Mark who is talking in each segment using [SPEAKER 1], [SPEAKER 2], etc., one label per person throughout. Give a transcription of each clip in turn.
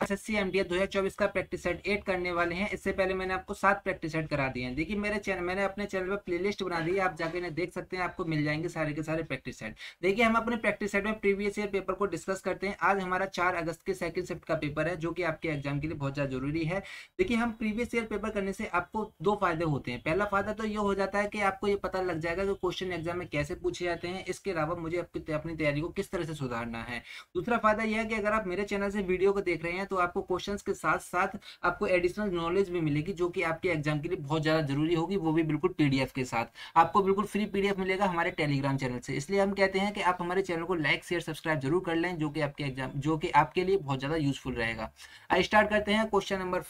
[SPEAKER 1] SSC MDS 2024 का practice set 8 करने वाले हैं। इससे पहले मैंने आपको 7 प्रैक्टिस सेट करा दिए हैं। देखिए मैंने अपने चैनल पे प्लेलिस्ट बना दी है, आप जाके इन्हें देख सकते हैं, आपको मिल जाएंगे सारे के सारे प्रैक्टिस सेट। देखिए हम अपने प्रैक्टिस सेट में प्रीवियस ईयर पेपर को डिस्कस करते हैं। आज हमारा 4 अगस्त के सेकंड शिफ्ट का पेपर है, जो कि आपके एग्जाम के लिए बहुत ज्यादा जरूरी है। देखिए हम प्रीवियस ईयर पेपर करने से आपको 2 फायदे होते हैं। पहला फायदा तो ये हो जाता है कि आपको ये पता लग जाएगा कि क्वेश्चन एग्जाम में कैसे पूछे जाते हैं, इसके अलावा मुझे अपनी तैयारी को किस तरह से सुधारना है। दूसरा फायदा यह है कि अगर आप मेरे चैनल से वीडियो को देख रहे हैं तो आपको क्वेश्चंस के साथ साथ आपको एडिशनल नॉलेज भी मिलेगी, जो कि आपके एग्जाम के लिए बहुत ज्यादा जरूरी होगी, वो भी बिल्कुल पीडीएफ के साथ। आपको बिल्कुल फ्री पीडीएफ मिलेगा हमारे टेलीग्राम चैनल से। इसलिए हम कहते हैं कि आप हमारे चैनल को लाइक शेयर सब्सक्राइब जरूर कर लें, जो कि आपके लिए बहुत ज्यादा यूजफुल रहेगा। आइए स्टार्ट करते हैं। क्वेश्चन नंबर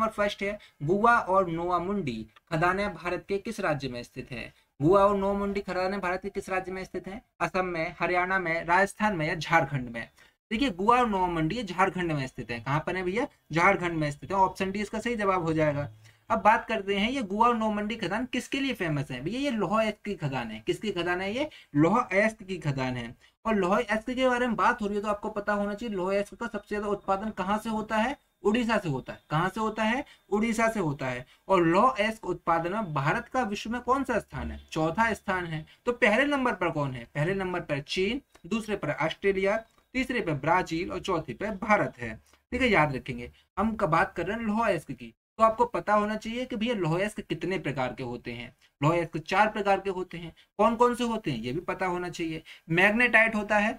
[SPEAKER 1] फर्स्ट है गुआ और नोआ मुंडी खदानें भारत के किस राज्य में स्थित है? गुआ और नोआ मुंडी खदानें भारत के किस राज्य में स्थित है? असम में, हरियाणा में, राजस्थान में या झारखंड में? देखिए गुआ और नोआ मुंडी ये झारखंड में स्थित है। कहां पर है भैया? झारखंड में स्थित है। ऑप्शन डी इसका सही जवाब हो जाएगा। अब बात करते हैं ये गुआ और नोआ मुंडी खदान किसके लिए फेमस है? भैया ये लौह अयस्क की खदान है। किसकी खदान है? ये लौह अयस्क की खदान है। और लौह अयस्क के बारे में बात हो रही है तो आपको पता होना चाहिए लौह अयस्क का सबसे ज्यादा उत्पादन कहाँ से होता है? उड़ीसा से होता है। कहां से होता है? उड़ीसा से होता है। और लौह अयस्क उत्पादन में भारत का विश्व में कौन सा स्थान है? चौथा स्थान है। तो पहले नंबर पर कौन है? पहले नंबर पर चीन, दूसरे पर ऑस्ट्रेलिया, तीसरे पे ब्राजील और चौथे पे भारत है। ठीक है, याद रखेंगे। हम बात कर रहे हैं लौह अयस्क की, तो आपको पता होना चाहिए कि भैया लौह अयस्क कितने प्रकार के होते हैं। लौह अयस्क 4 प्रकार के होते हैं। कौन कौन से होते हैं ये भी पता होना चाहिए। मैग्नेटाइट होता है,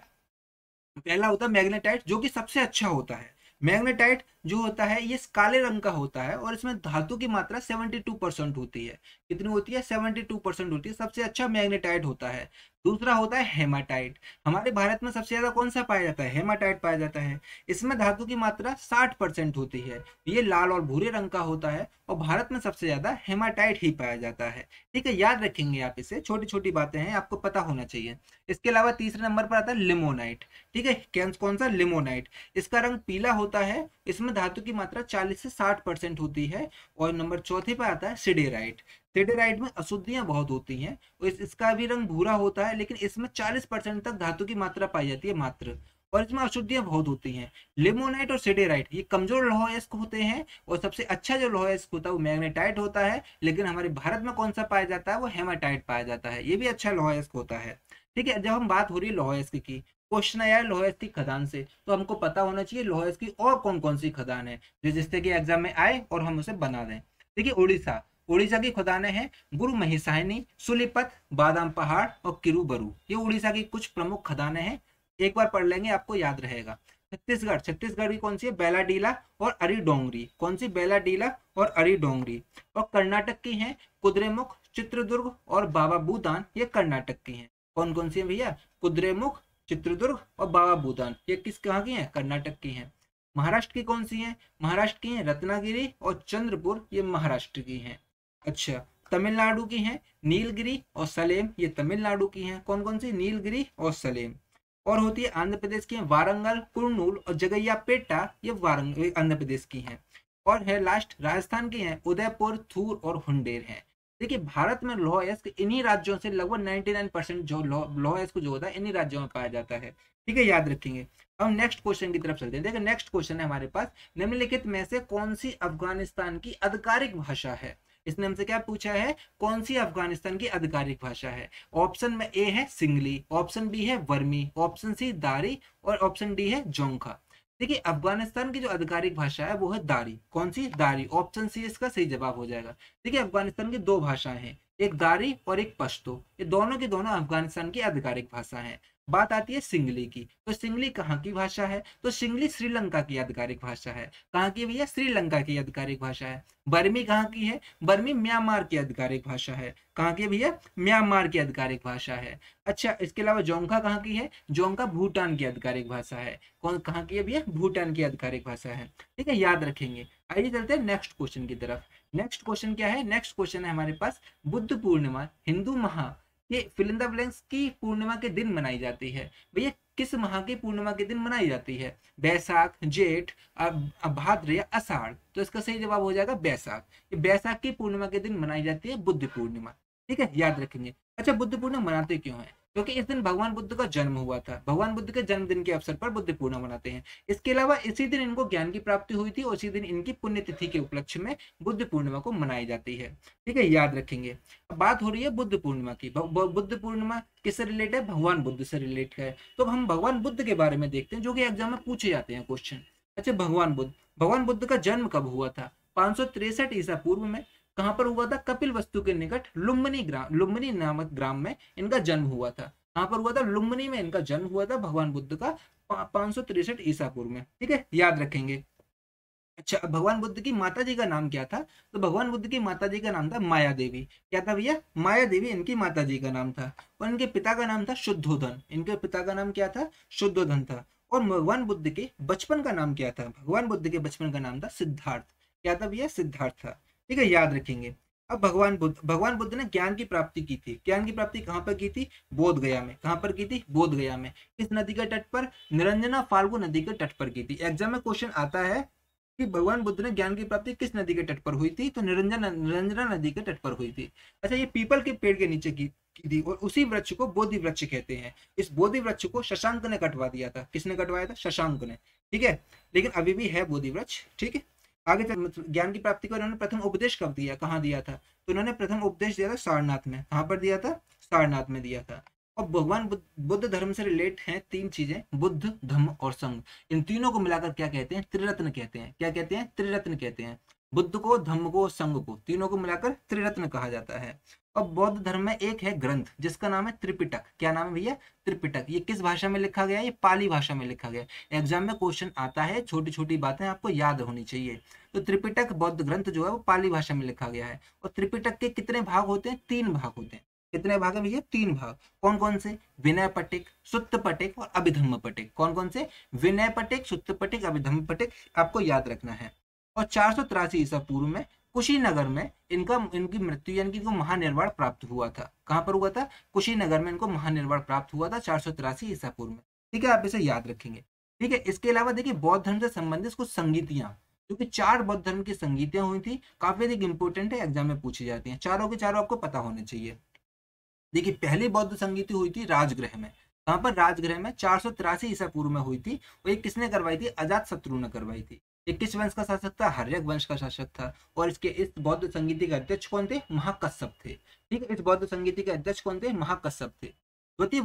[SPEAKER 1] पहला होता है मैग्नेटाइट, जो कि सबसे अच्छा होता है। मैग्नेटाइट जो होता है ये काले रंग का होता है और इसमें धातु की मात्रा 72% होती है। कितनी होती है? 72% होती है। सबसे अच्छा मैग्नेटाइट होता है। दूसरा होता है हेमाटाइट। हमारे भारत में सबसे ज्यादा कौन सा पाया जाता है? हेमाटाइट पाया जाता है। इसमें धातु की मात्रा 60% होती है। ये लाल और भूरे रंग का होता है और भारत में सबसे ज्यादा हेमाटाइट ही पाया जाता है। ठीक है, याद रखेंगे आप इसे। छोटी छोटी बातें हैं, आपको पता होना चाहिए। इसके अलावा तीसरे नंबर पर आता है लिमोनाइट। ठीक है, कौन सा? लिमोनाइट। इसका रंग पीला होता है। इसमें धातु की मात्रा 40 से 60% होती है। और नंबर चौथे पर आता है सिडेराइट। सिडेराइट में अशुद्धियां बहुत होती हैं और इसका भी रंग भूरा होता है, लेकिन इसमें 40% तक धातु की मात्रा पाई जाती है मात्र, और इसमें अशुद्धियां बहुत होती हैं। लिमोनाइट और सिडेराइट ये कमजोर लौह अयस्क होते हैं और सबसे अच्छा जो लौह अयस्क होता है वो मैग्नेटाइट होता है। लेकिन हमारे भारत में कौन सा पाया जाता है? वो हेमाटाइट पाया जाता है। ये भी अच्छा लौह अयस्क होता है। ठीक है, जब हम बात हो रही है लौह अयस्क की, क्वेश्चन आया है लौह अयस्क की खदान से, तो हमको पता होना चाहिए लौह अयस्क की और कौन कौन सी खदान है जिससे कि एग्जाम में आए और हम उसे बना दें। देखिए उड़ीसा की खदानें हैं गुरु महिसायनी, सुलीपत, बादाम पहाड़ और किरूबरू। ये उड़ीसा की कुछ प्रमुख खदानें हैं। एक बार पढ़ लेंगे, आपको याद रहेगा। छत्तीसगढ़ की कौन सी है? बेलाडीला और अरीडोंगरी। कौन सी? बेलाडीला और अरीडोंगरी। और कर्नाटक की हैं कुद्रेमुख, चित्रदुर्ग और बाबा बूदान। ये कर्नाटक की हैं। कौन कौन सी है भैया? कुद्रेमुख, चित्रदुर्ग और बाबा बूदान। ये कहाँ की हैं? कर्नाटक की हैं। महाराष्ट्र की कौन सी हैं? महाराष्ट्र की हैं रत्नागिरी और चंद्रपुर। ये महाराष्ट्र की हैं। अच्छा, तमिलनाडु की हैं नीलगिरी और सलेम। ये तमिलनाडु की हैं। कौन कौन सी? नीलगिरी और सलेम। और होती है आंध्र प्रदेश की हैं वारंगल, कुर्नूल और जगैयापेटा। ये आंध्र प्रदेश की हैं। और है लास्ट राजस्थान की हैं उदयपुर, थूर और हुंडेर हैं। देखिए भारत में लौह अयस्क इन्हीं राज्यों से लगभग 99% जो लौह अयस्क जो होता है इन्हीं राज्यों में पाया जाता है। ठीक है, याद रखेंगे। अब नेक्स्ट क्वेश्चन की तरफ चलते हैं। देखिए नेक्स्ट क्वेश्चन है हमारे पास, निम्नलिखित में से कौन सी अफगानिस्तान की आधिकारिक भाषा है? इसने हमसे क्या पूछा है? कौन सी अफगानिस्तान की आधिकारिक भाषा है? ऑप्शन में ए है सिंगली, ऑप्शन बी है वर्मी, ऑप्शन सी दारी और ऑप्शन डी है जोंखा। देखिए अफगानिस्तान की जो आधिकारिक भाषा है वो है दारी। कौन सी? दारी। ऑप्शन सी इसका सही जवाब हो जाएगा। देखिए अफगानिस्तान की 2 भाषाएं हैं, एक दारी और एक पश्तो। ये दोनों की दोनों अफगानिस्तान की आधिकारिक भाषा है। बात आती है सिंगली की, तो सिंगली कहाँ की भाषा है? तो सिंगली श्रीलंका की आधिकारिक भाषा है। कहाँ की भैया? श्रीलंका की आधिकारिक भाषा है। बर्मी कहाँ की है? बर्मी म्यांमार की आधिकारिक भाषा है। कहाँ की भैया? म्यांमार की आधिकारिक भाषा है। अच्छा, इसके अलावा जोंखा कहाँ की है? जोंखा भूटान की आधिकारिक भाषा है। कौन कहाँ की है भैया? भूटान की आधिकारिक भाषा है। ठीक है, याद रखेंगे। आइए चलते हैं नेक्स्ट क्वेश्चन की तरफ। नेक्स्ट क्वेश्चन क्या है? नेक्स्ट क्वेश्चन है हमारे पास, बुद्ध पूर्णिमा हिंदू माह के फिल इन द ब्लैंक्स की पूर्णिमा के दिन मनाई जाती है। भैया किस माह की पूर्णिमा के दिन मनाई जाती है? बैसाख, जेठ, भाद्र या आषाढ़? तो इसका सही जवाब हो जाएगा बैसाख। ये बैसाख की पूर्णिमा के दिन मनाई जाती है बुद्ध पूर्णिमा। ठीक है, याद रखेंगे। अच्छा, बुद्ध पूर्णिमा मनाते क्यों है? क्योंकि इस दिन भगवान बुद्ध का जन्म हुआ था। भगवान बुद्ध के जन्मदिन के अवसर पर बुद्ध पूर्णिमा मनाते हैं। इसके अलावा इसी दिन इनको ज्ञान की प्राप्ति हुई थी और इसी दिन इनकी पुण्यतिथि के उपलक्ष्य में बुद्ध पूर्णिमा को मनाई जाती है। ठीक है, याद रखेंगे। अब बात हो रही है बुद्ध पूर्णिमा की। बुद्ध पूर्णिमा किससे रिलेटेड है? भगवान बुद्ध से रिलेटेड है। तो हम भगवान बुद्ध के बारे में देखते हैं, जो कि एग्जाम में पूछे जाते हैं क्वेश्चन। अच्छा, भगवान बुद्ध का जन्म कब हुआ था? 563 ईसा पूर्व में। कहां पर हुआ था? कपिल वस्तु के निकट लुम्बिनी नामक ग्राम में इनका जन्म हुआ था। कहां पर हुआ था? लुम्बिनी में इनका जन्म हुआ था भगवान बुद्ध का 563 ईसा पूर्व में। ठीक है, याद रखेंगे। अच्छा, भगवान बुद्ध की माता जी का नाम क्या था? तो भगवान बुद्ध की माता जी का नाम था माया देवी। क्या था भैया? माया देवी इनकी माता जी का नाम था। और इनके पिता का नाम था शुद्धोधन। इनके पिता का नाम क्या था? शुद्धोधन था। और भगवान बुद्ध के बचपन का नाम क्या था? भगवान बुद्ध के बचपन का नाम था सिद्धार्थ। क्या था भैया? सिद्धार्थ था। ठीक है, याद रखेंगे। अब भगवान बुद्ध ने ज्ञान की प्राप्ति की थी। ज्ञान की प्राप्ति कहाँ पर की थी? बोध गया में। कहाँ पर की थी? बोध गया में। किस नदी के तट पर? निरंजना फाल्गु नदी के तट पर की थी। एग्जाम में क्वेश्चन आता है कि भगवान बुद्ध ने ज्ञान की प्राप्ति किस नदी के तट पर हुई थी? तो निरंजना नदी के तट पर हुई थी। अच्छा, ये पीपल के पेड़ के नीचे की थी और उसी वृक्ष को बोधि वृक्ष कहते हैं। इस बोधि वृक्ष को शशांक ने कटवा दिया था। किसने कटवाया था? शशांक ने। ठीक है, लेकिन अभी भी है बोधि वृक्ष। ठीक है, आगे ज्ञान की प्राप्ति को इन्होंने प्रथम उपदेश कब दिया? कहाँ दिया था? तो इन्होंने प्रथम उपदेश दिया था सारनाथ में। कहाँ पर दिया था? सारनाथ में दिया था। और भगवान बुद्ध धर्म से रिलेट हैं तीन चीजें, बुद्ध, धम्म और संघ। इन तीनों को मिलाकर क्या कहते हैं? त्रिरत्न कहते हैं। क्या कहते हैं? त्रिरत्न कहते हैं। बुद्ध को, धम्म को और संघ को, तीनों को मिलाकर त्रिरत्न कहा जाता है। और बौद्ध धर्म में एक है ग्रंथ जिसका नाम है त्रिपिटक। क्या नाम है भैया? त्रिपिटक। ये किस भाषा में लिखा गया है? ये पाली भाषा में लिखा गया है। एग्जाम में क्वेश्चन आता है, छोटी छोटी बातें आपको याद होनी चाहिए। तो त्रिपिटक बौद्ध ग्रंथ जो है वो पाली भाषा में लिखा गया है। और त्रिपिटक के कितने भाग होते हैं? 3 भाग होते हैं। कितने भाग है भैया? 3 भाग। कौन कौन से? विनय पटिक, सुत्त पटिक और अभिधम्म पटिक। कौन कौन से? विनय पटिक, सुत्त पटिक, अभिधम्म पटिक। आपको याद रखना है। और 483 ईसा पूर्व में कुशीनगर में इनकी मृत्यु यानी कि इनको महानिर्वाण प्राप्त हुआ था। कहां पर हुआ था? कुशीनगर में इनको महानिर्वाण प्राप्त हुआ था 483 ईसा पूर्व में। ठीक है, आप इसे याद रखेंगे। ठीक है, इसके अलावा देखिए बौद्ध धर्म से संबंधित कुछ संगीतियां, क्योंकि 4 बौद्ध धर्म की संगीतियां हुई थी, काफी अधिक इंपोर्टेंट है, एग्जाम में पूछी जाती हैं। चारों के चारों आपको पता होने चाहिए। देखिए, पहली बौद्ध संगीति हुई थी राजगृह में। कहां पर? राजगृह में 483 ईसा पूर्व में हुई थी। और ये किसने करवाई थी? अजात शत्रु ने करवाई थी। ये किस वंश का शासक था? हर्यक वंश का शासक था। और इस बौद्ध संगीति के अध्यक्ष कौन थे? महाकश्यप थे। ठीक है, इस बौद्ध संगीति के अध्यक्ष कौन थे? महाकश्यप थे। द्वितीय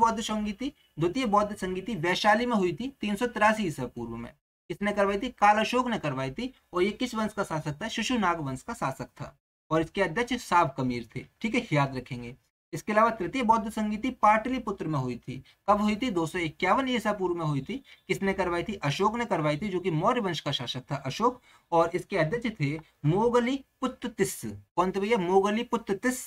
[SPEAKER 1] बौद्ध संगीति वैशाली में हुई थी 383 ईसा पूर्व में। किसने करवाई थी? काल अशोक ने करवाई थी। और ये किस वंश का शासक था? शिशुनाग वंश का शासक था। और इसके अध्यक्ष साब कमीर थे। ठीक है, याद रखेंगे। इसके अलावा तृतीय बौद्ध संगीति पाटलिपुत्र में हुई थी। कब हुई थी? 251 ईसा पूर्व में हुई थी। किसने करवाई थी? अशोक ने करवाई थी, जो कि मौर्य वंश का शासक था, अशोक। और इसके अध्यक्ष थे मोगली पुत्ततिस। कौन थे भैया? मोगली पुत्ततिस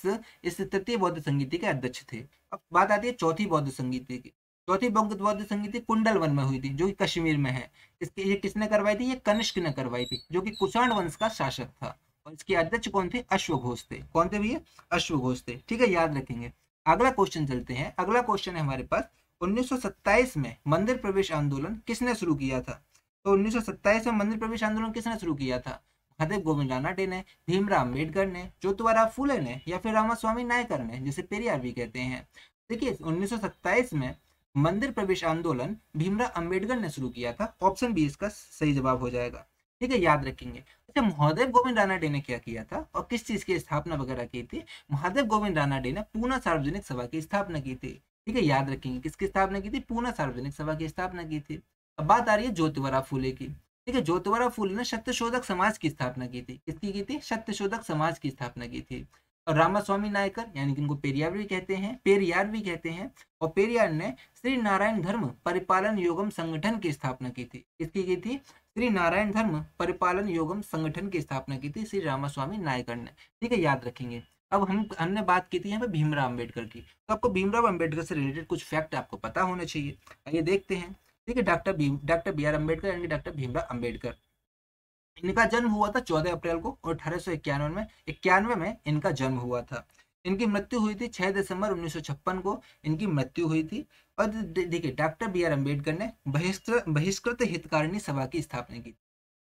[SPEAKER 1] इस तृतीय बौद्ध संगीति के अध्यक्ष थे। अब बात आती है चौथी बौद्ध संगीति की। चौथी बौद्ध संगीति कुंडल वन में हुई थी, जो कि कश्मीर में है। ये किसने करवाई थी? ये कनिष्क ने करवाई थी, जो कि कुषाण वंश का शासक था। और इसके अध्यक्ष कौन थे? अश्वघोष थे। कौन थे भैया? अश्वघोष थे। ठीक है, याद रखेंगे। अगला क्वेश्चन चलते हैं। अगला क्वेश्चन है हमारे पास, 1927 में मंदिर प्रवेश आंदोलन किसने शुरू किया था? तो 1927 में मंदिर प्रवेश आंदोलन किसने शुरू किया था? महादेव गोविंद रानाडे ने, भीमराव अम्बेडकर ने, ज्योतिबा फूले ने, या फिर रामास्वामी नायकर ने, जिसे पेरियार भी कहते हैं। देखिए, 1927 में मंदिर प्रवेश आंदोलन भीमराव अम्बेडकर ने शुरू किया था। ऑप्शन बी इसका सही जवाब हो जाएगा। ठीक है, याद रखेंगे। अच्छा, महादेव गोविंद रानाडे ने क्या किया था और किस चीज की स्थापना वगैरह की थी? महादेव गोविंद रानाडे ने पूना सार्वजनिक सभा की स्थापना की थी। ठीक है, याद रखेंगे। किसकी स्थापना की थी? पूना सार्वजनिक सभा की स्थापना की थी। अब बात आ रही है ज्योतिबा फूले की। ठीक है, ज्योतिबा फूले ने सत्यशोधक समाज की स्थापना की थी। किसकी की थी? सत्यशोधक समाज की स्थापना की थी। और रामास्वामी नायकर, यानी कि इनको पेरियार भी कहते हैं, और पेरियार ने श्री नारायण धर्म परिपालन योगम संगठन की स्थापना की थी। किसकी की थी? श्री नारायण धर्म परिपालन योगम संगठन की स्थापना की थी श्री रामास्वामी नायकर ने। ठीक है, याद रखेंगे। अब हमने बात की थी यहाँ पे भीमराव अम्बेडकर की, तो आपको भीमराव अम्बेडकर से रिलेटेड कुछ फैक्ट आपको पता होने चाहिए। आइए देखते हैं। ठीक है, डॉक्टर बी आर अम्बेडकर यानी डॉक्टर भीमराव अम्बेडकर, इनका जन्म हुआ था 14 अप्रैल को और 1891 में इनका जन्म हुआ था। इनकी मृत्यु हुई थी 6 दिसंबर 1956 को इनकी मृत्यु हुई थी। और देखिए, डॉक्टर बी आर अम्बेडकर ने बहिष्कृत हितकारिणी सभा की स्थापना की।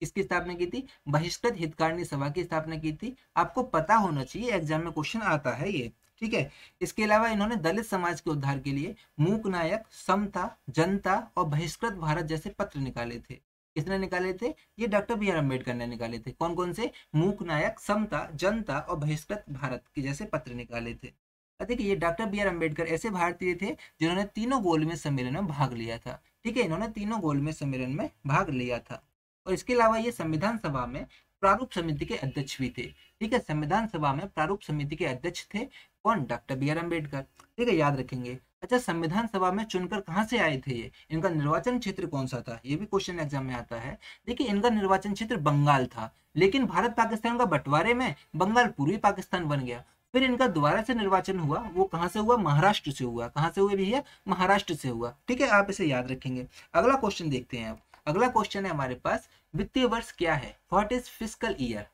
[SPEAKER 1] किसकी स्थापना की थी? बहिष्कृत हितकारिणी सभा की स्थापना की थी। आपको पता होना चाहिए, एग्जाम में क्वेश्चन आता है ये। ठीक है। इसके अलावा इन्होंने दलित समाज के उद्धार के लिए मूक नायक, समता, जनता और बहिष्कृत भारत जैसे पत्र निकाले थे। किसने निकाले थे? ये डॉक्टर बी आर अम्बेडकर ने निकाले थे। कौन कौन से? मूक नायक, समता, जनता और बहिष्कृत भारत के जैसे पत्र निकाले थे। देखिए ये डॉक्टर बी आर अम्बेडकर ऐसे भारतीय थे जिन्होंने तीनों गोलमेज सम्मेलन में भाग लिया था। ठीक है, इन्होंने तीनों गोलमेज सम्मेलन में भाग लिया था। और इसके अलावा ये संविधान सभा में प्रारूप समिति के अध्यक्ष भी थे। ठीक है, संविधान सभा में प्रारूप समिति के अध्यक्ष थे कौन? Doctor B R Ambedkar. ठीक है, याद रखेंगे। अच्छा, संविधान सभा में चुनकर कहाँ से आए थे ये? इनका निर्वाचन क्षेत्र कौन सा था? ये भी क्वेश्चन एग्जाम में आता है। देखिए इनका निर्वाचन क्षेत्र बंगाल था, लेकिन भारत पाकिस्तान का बंटवारे में बंगाल पूर्वी पाकिस्तान बन गया। फिर इनका दोबारा से निर्वाचन हुआ, वो कहाँ से हुआ? महाराष्ट्र से हुआ। कहाँ से हुए भैया? महाराष्ट्र से हुआ। ठीक है, आप इसे याद रखेंगे। अगला क्वेश्चन देखते हैं। अब अगला क्वेश्चन है हमारे पास, वित्तीय वर्ष क्या है? What is fiscal year?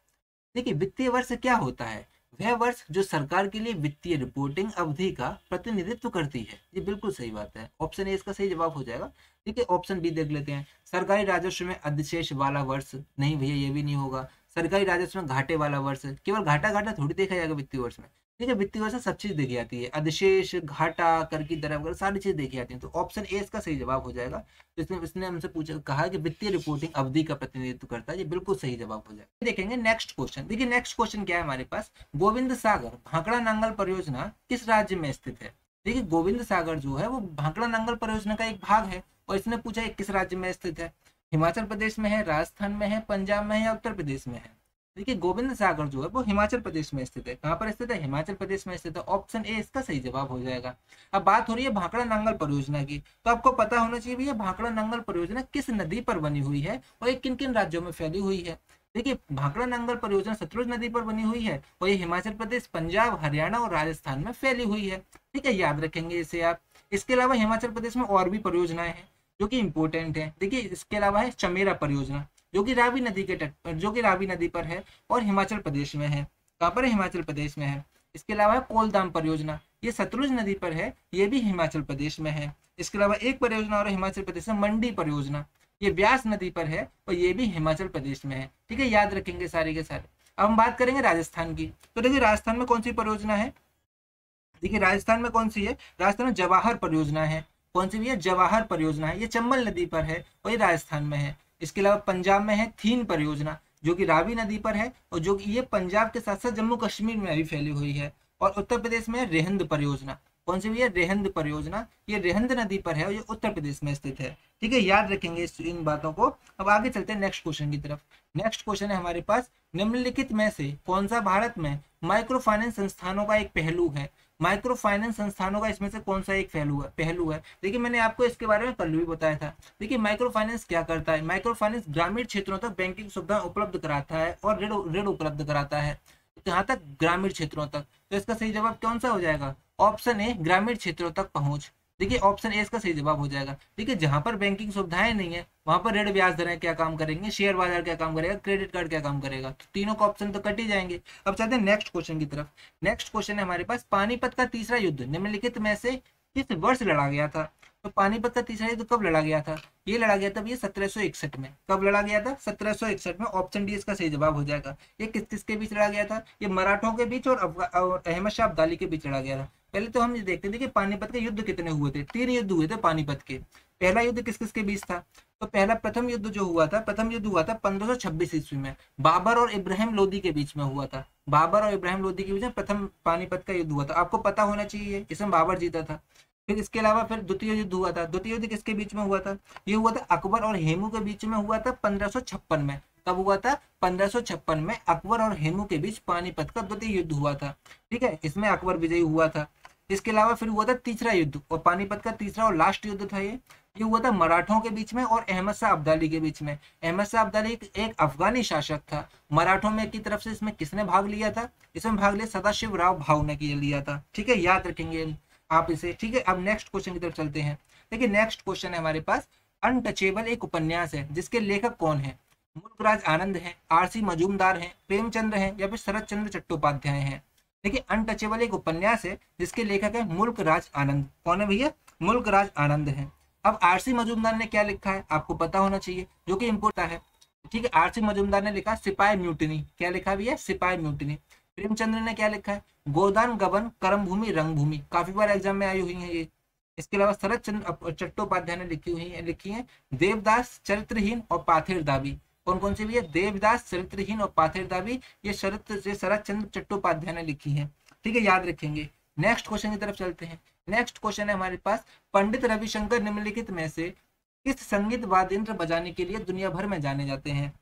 [SPEAKER 1] देखिए वित्तीय वर्ष क्या होता है? वह वर्ष जो सरकार के लिए वित्तीय रिपोर्टिंग अवधि का प्रतिनिधित्व करती है। ये बिल्कुल सही बात है, ऑप्शन ए इसका सही जवाब हो जाएगा। ठीक है, ऑप्शन बी देख लेते हैं। सरकारी राजस्व में अधिशेष वाला वर्ष, नहीं भैया ये भी नहीं होगा। सरकारी राजस्व में घाटे वाला वर्ष, केवल घाटा घाटा थोड़ी देखा जाएगा वित्तीय वर्ष में। ठीक है, वित्तीय वर्ष में सब चीज देखी जाती है, अधिशेष, घाटा, कर की दर वगैरह सारी चीज देखी जाती है। तो ऑप्शन ए इसका सही जवाब हो जाएगा। तो इसने हमसे पूछा, कहा कि वित्तीय रिपोर्टिंग अवधि का प्रतिनिधित्व करता है। ये बिल्कुल सही जवाब हो जाएगा। देखेंगे नेक्स्ट क्वेश्चन। देखिए नेक्स्ट क्वेश्चन क्या है हमारे पास, गोविंद सागर भाखड़ा नांगल परियोजना किस राज्य में स्थित है? देखिए गोविंद सागर जो है वो भाखड़ा नांगल परियोजना का एक भाग है, और इसने पूछा है किस राज्य में स्थित है। हिमाचल प्रदेश में है, राजस्थान में है, पंजाब में है या उत्तर प्रदेश में है? देखिए गोविंद सागर जो है वो हिमाचल प्रदेश में स्थित है। कहाँ पर स्थित है? हिमाचल प्रदेश में स्थित है। ऑप्शन ए इसका सही जवाब हो जाएगा। अब बात हो रही है भाखड़ा नांगल परियोजना की, तो आपको पता होना चाहिए भैया भाखड़ा नांगल परियोजना किस नदी पर बनी हुई है और ये किन किन राज्यों में फैली हुई है। देखिए भाखड़ा नांगल परियोजना सतलुज नदी पर बनी हुई है और ये हिमाचल प्रदेश, पंजाब, हरियाणा और राजस्थान में फैली हुई है। ठीक है, याद रखेंगे इसे आप। इसके अलावा हिमाचल प्रदेश में और भी परियोजनाएं हैं जो कि इंपॉर्टेंट है। देखिए इसके अलावा है चमेरा परियोजना जो कि रावी नदी के तट पर, जो कि रावी नदी पर है और हिमाचल प्रदेश में है। कहाँ पर है? हिमाचल प्रदेश में है। इसके अलावा है कोलदाम परियोजना, ये सतलुज नदी पर है, ये भी हिमाचल प्रदेश में है। इसके अलावा एक परियोजना और हिमाचल प्रदेश में, मंडी परियोजना, ये व्यास नदी पर है और ये भी हिमाचल प्रदेश में है। ठीक है, याद रखेंगे सारे के सारे। अब हम बात करेंगे राजस्थान की। तो देखिए राजस्थान में कौन सी परियोजना है? देखिए राजस्थान में कौन सी है? राजस्थान में जवाहर परियोजना है। कौन सी भी है? जवाहर परियोजना है, ये चंबल नदी पर है और ये राजस्थान में है। इसके अलावा पंजाब में है थीन परियोजना जो कि रावी नदी पर है और जो कि ये पंजाब के साथ साथ जम्मू कश्मीर में भी फैली हुई है। और उत्तर प्रदेश में है रेहंद परियोजना। कौन सी भी है? रेहंद परियोजना, ये रेहंद नदी पर है और ये उत्तर प्रदेश में स्थित है। ठीक है, याद रखेंगे इन बातों को। अब आगे चलते हैं नेक्स्ट क्वेश्चन की तरफ। नेक्स्ट क्वेश्चन है हमारे पास, निम्नलिखित में से कौन सा भारत में माइक्रो फाइनेंस संस्थानों का एक पहलू है? माइक्रो फाइनेंस संस्थानों का इसमें से कौन सा एक पहलू है? देखिए मैंने आपको इसके बारे में कल भी बताया था। देखिए माइक्रो फाइनेंस क्या करता है? माइक्रो फाइनेंस ग्रामीण क्षेत्रों तक बैंकिंग सुविधा उपलब्ध कराता है और ऋण उपलब्ध कराता है। जहां तक ग्रामीण क्षेत्रों तक, तो इसका सही जवाब कौन सा हो जाएगा? ऑप्शन ए, ग्रामीण क्षेत्रों तक पहुंच। देखिए ऑप्शन ए इसका सही जवाब हो जाएगा। देखिए जहां पर बैंकिंग सुविधाएं नहीं है वहां पर ऋण ब्याज दरें क्या काम करेंगे, शेयर बाजार क्या काम करेगा, क्रेडिट कार्ड क्या काम करेगा। तो तीनों का ऑप्शन तो कट ही जाएंगे। अब चलते हैं नेक्स्ट क्वेश्चन की तरफ। नेक्स्ट क्वेश्चन है हमारे पास, पानीपत का तीसरा युद्ध निम्नलिखित में से किस वर्ष लड़ा गया था? तो पानीपत का तीसरा युद्ध कब लड़ा गया था? ये लड़ा गया था ये 1761 में। कब लड़ा गया था? 1761 में। ऑप्शन डी इसका सही जवाब हो जाएगा। ये किस किस के बीच लड़ा गया था? ये मराठों के बीच और अहमद शाह अब्दाली के बीच लड़ा गया था। पहले तो हम ये देखते थे कि पानीपत के युद्ध कितने हुए थे। 3 युद्ध हुए थे पानीपत के। पहला युद्ध किस किस के बीच था? तो प्रथम युद्ध जो हुआ था, प्रथम युद्ध हुआ था 1526 ईस्वी में, बाबर और इब्राहिम लोदी के बीच में हुआ था। बाबर और इब्राहिम लोदी के बीच में प्रथम पानीपत का युद्ध हुआ था। आपको पता होना चाहिए, इसमें बाबर जीता था। फिर इसके अलावा फिर द्वितीय युद्ध हुआ था। द्वितीय युद्ध किसके बीच में हुआ था? ये हुआ था अकबर और हेमू के बीच में हुआ था 1556 में। कब हुआ था? 1556 में अकबर और हेमू के बीच पानीपत का द्वितीय युद्ध हुआ था। ठीक है, इसमें अकबर विजयी हुआ था। इसके अलावा फिर हुआ था तीसरा युद्ध, और पानीपत का तीसरा और लास्ट युद्ध था ये हुआ था मराठों के बीच में और अहमद शाह अब्दाली के बीच में। अहमद शाह अब्दाली एक अफगानी शासक था। मराठों में की तरफ से इसमें किसने भाग लिया था? इसमें भाग लिया सदाशिव राव भाऊ ने लिया था। ठीक है, याद रखेंगे आप इसे। ठीक है, अब नेक्स्ट क्वेश्चन की तरफ चलते हैं। देखिए नेक्स्ट क्वेश्चन है हमारे पास, अनटचेबल एक उपन्यास है जिसके लेखक कौन है? मुल्कराज आनंद है, आरसी मजूमदार है, प्रेमचंद्र है या फिर शरद चंद्र चट्टोपाध्याय है? देखिए अनटचेबल एक उपन्यास है जिसके लेखक है मुल्कराज आनंद। कौन है भैया? मुल्कराज आनंद है। अब आरसी मजूमदार ने क्या लिखा है आपको पता होना चाहिए, जो कि इम्पोर्टेंट है। ठीक है, आरसी मजूमदार ने लिखा सिपाही म्यूटिनी। क्या लिखा भैया? सिपाही म्यूटिनी। प्रेमचंद्र ने क्या लिखा है, गोदान गबन कर्म भूमि रंग भूमि, काफी बार एग्जाम में आई हुई है ये। इसके अलावा शरद चंद्र चट्टोपाध्याय ने लिखी है देवदास चरित्रहीन और पाथेर दाबी। कौन कौन सी भी है, देवदास चरित्रहीन और पाथेर दाबी, ये शरद चंद्र चट्टोपाध्याय ने लिखी है। ठीक है, याद रखेंगे। नेक्स्ट क्वेश्चन की तरफ चलते हैं। नेक्स्ट क्वेश्चन है हमारे पास, पंडित रविशंकर निम्नलिखित में से किस संगीत वाद्य यंत्र बजाने के लिए दुनिया भर में जाने जाते हैं।